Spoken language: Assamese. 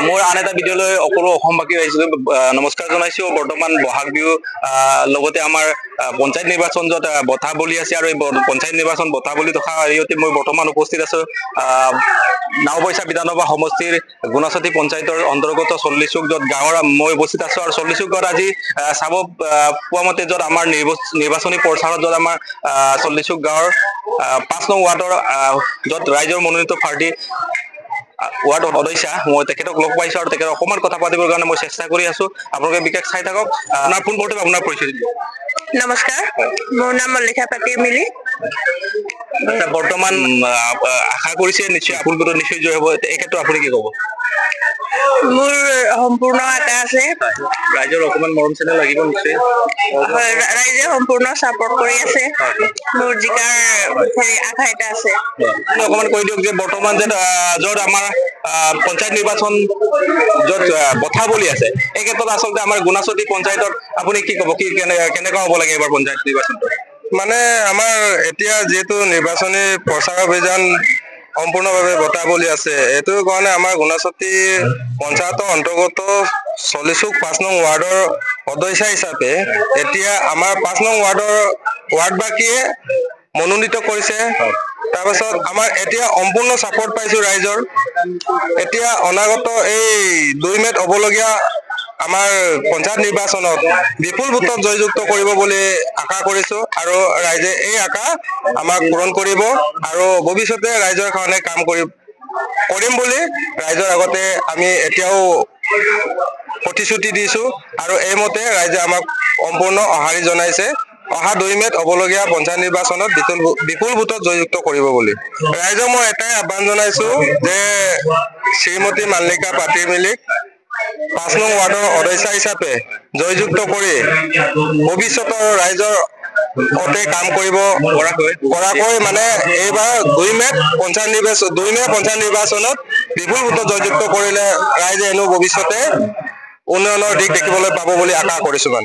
মোৰ আন এটা ভিডিঅ'লৈ সকলো অসমবাসী আহিছোঁ নমস্কাৰ জনাইছোঁ। বৰ্তমান বহাগ বিহু লগতে আমাৰ পঞ্চায়ত নিৰ্বাচন য'ত বঁটা বলি আছে আৰু এই পঞ্চায়ত নিৰ্বাচন বঁটা বলি থকা হেৰিয়তে মই বৰ্তমান উপস্থিত আছোঁ নাওবৈচা বিধানসভা সমষ্টিৰ গুণাচতী পঞ্চায়তৰ অন্তৰ্গত চল্লিচুক য'ত গাঁৱৰ মই উপস্থিত আছোঁ আৰু চল্লিচুকত আজি চাব পোৱা মতে য'ত আমাৰ নিৰ্বাচনী প্ৰচাৰত য'ত আমাৰ চল্লিচুক গাঁৱৰ ৫ নং ৱাৰ্ডৰ য'ত ৰাইজৰ মনোনীত প্ৰাৰ্থী ৱাৰ্ড সদস্য মই তেখেতক লগ পাইছোঁ আৰু তেখেতক অকণমান কথা পাতিবৰ কাৰণে মই চেষ্টা কৰি আছোঁ। আপোনালোকে বিশেষ চাই থাকক। আপোনাৰ ফোন কৰোঁতে আপোনাৰ পৰিচয় দিব। নমস্কাৰ, মোৰ নাম মল্লিকা পাতি মিলি। বৰ্তমান আশা কৰিছে নিশ্চয় ফুল ভোটত নিশ্চয় জয় হ'ব, এই ক্ষেত্ৰত আপুনি কি ক'ব? মোৰ সম্পূৰ্ণ আশা আছে। ৰাইজৰ অকণমান মৰম চেনেহ লাগিব নিশ্চয়। ৰাইজে সম্পূৰ্ণ ছাপৰ্ট কৰি আছে। মোৰ জিকাৰ আশা এটা আছে। অকণমান কৈ দিয়ক যে বৰ্তমান যে য'ত আমাৰ পঞ্চায়ত নিৰ্বাচন য'ত বঁটা বলি আছে এই ক্ষেত্ৰত আচলতে আমাৰ গুণাচতী পঞ্চায়তত আপুনি কি ক'ব, কি কেনেকুৱা হ'ব লাগে এইবাৰ পঞ্চায়ত নিৰ্বাচনটো? মানে আমাৰ এতিয়া যিহেতু নিৰ্বাচনী প্ৰচাৰ অভিযান সম্পূৰ্ণভাৱে বঁটা বলি আছে, এইটো কাৰণে আমাৰ গুণাচতী পঞ্চায়তৰ অন্তৰ্গত চল্লিচুক ৫ নং ৱাৰ্ডৰ সদস্য হিচাপে এতিয়া আমাৰ ৫ নং ৱাৰ্ডবাসীয়ে মনোনীত কৰিছে। তাৰপাছত আমাৰ এতিয়া সম্পূৰ্ণ ছাপৰ্ট পাইছোঁ ৰাইজৰ। এতিয়া অনাগত এই ২ মে'ত হ'বলগীয়া আমাৰ পঞ্চায়ত নিৰ্বাচনত বিপুল ভোটত জয়যুক্ত কৰিব বুলি আশা কৰিছোঁ আৰু ৰাইজে এই আশা আমাক পূৰণ কৰিব আৰু ভৱিষ্যতে ৰাইজৰ কাৰণে কাম কৰিম বুলি ৰাইজৰ আগতে আমি এতিয়াও প্ৰতিশ্ৰুতি দিছোঁ আৰু এইমতে ৰাইজে আমাক সম্পূৰ্ণ সঁহাৰি জনাইছে। অহা ২ মে'ত হ'বলগীয়া পঞ্চায়ত নিৰ্বাচনত বিপুল ভোটত জয়যুক্ত কৰিব বুলি ৰাইজক মই এটাই আহ্বান জনাইছোঁ যে শ্ৰীমতী মাল্লিকা পাতি মিলিক ৫ নং ৱাৰ্ডৰ সদস্য হিচাপে জয়যুক্ত কৰি ভৱিষ্যতৰ ৰাইজৰ হতে কাম কৰিব পৰাকৈ মানে এইবাৰ ২ মে'ত পঞ্চায়ত নিৰ্বাচনত বিপুল ভোটত জয়যুক্ত কৰিলে ৰাইজে এনেও ভৱিষ্যতে উন্নয়নৰ দিশ দেখিবলৈ পাব বুলি আশা কৰিছোঁ।